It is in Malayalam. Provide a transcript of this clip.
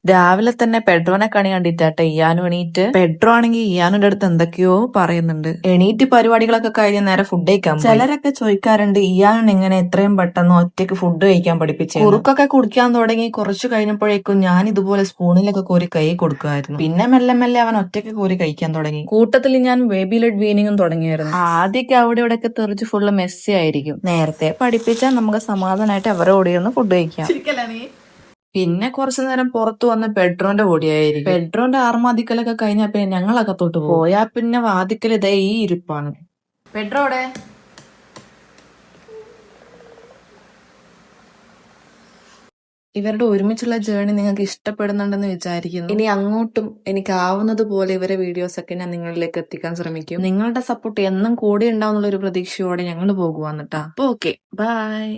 രാവിലെ തന്നെ പെഡ്രോനെ കണി കണ്ടിട്ടാട്ടെ ഇയാനും എണീറ്റ്. പെഡ്രോ ആണെങ്കിൽ ഇയാനുടെ അടുത്ത് എന്തൊക്കെയോ പറയുന്നുണ്ട്. എണീറ്റ് പരിപാടികളൊക്കെ കഴിഞ്ഞ് നേരെ ഫുഡ് കഴിക്കാൻ പോയി. ചിലരൊക്കെ ചോദിക്കാറുണ്ട് ഇയാൻ എങ്ങനെ എത്രയും പെട്ടെന്ന് ഒറ്റയ്ക്ക് ഫുഡ് കഴിക്കാൻ പഠിപ്പിച്ചു. കുറുക്കൊക്കെ കുടിക്കാൻ തുടങ്ങി കുറച്ചു കഴിഞ്ഞപ്പോഴേക്കും ഞാൻ ഇതുപോലെ സ്പൂണിലൊക്കെ കോരി കൈ കൊടുക്കുമായിരുന്നു. പിന്നെ മെല്ലെ മെല്ലെ അവൻ ഒറ്റയ്ക്ക് കോരി കഴിക്കാൻ തുടങ്ങി. കൂട്ടത്തിൽ ഞാൻ ബേബി ലെഡ് വീനിങ്ങും തുടങ്ങിയായിരുന്നു. ആദ്യമൊക്കെ അവിടെ ഇവിടെയൊക്കെ തെറിച്ച് ഫുള്ള് മെസ്സി ആയിരിക്കും. നേരത്തെ പഠിപ്പിച്ചാൽ നമുക്ക് സമാധാനമായിട്ട് അവരെ ഓടിയൊന്ന് ഫുഡ് കഴിക്കാം. പിന്നെ കുറച്ചു നേരം പുറത്തു വന്ന് പെഡ്രോന്റെ ഓടിയായിരിക്കും. പെഡ്രോന്റെ ആർമാദിക്കലൊക്കെ കഴിഞ്ഞപ്പോ ഞങ്ങളകത്തോട്ട് പോയാ പിന്നെ വാദിക്കൽ ഇതേ ഈ ഇരിപ്പാണ്. പെഡ്രോടെ ഇവരുടെ ഒരുമിച്ചുള്ള ജേർണി നിങ്ങൾക്ക് ഇഷ്ടപ്പെടുന്നുണ്ടെന്ന് വിചാരിക്കുന്നു. ഇനി അങ്ങോട്ടും എനിക്കാവുന്നത് പോലെ ഇവരെ വീഡിയോസ് ഒക്കെ ഞാൻ നിങ്ങളിലേക്ക് എത്തിക്കാൻ ശ്രമിക്കും. നിങ്ങളുടെ സപ്പോർട്ട് എന്നും കൂടെ ഉണ്ടാവുന്നുള്ള ഒരു പ്രതീക്ഷയോടെ ഞങ്ങൾ പോകുവാന്നിട്ടാ. അപ്പൊ ഓക്കെ, ബൈ.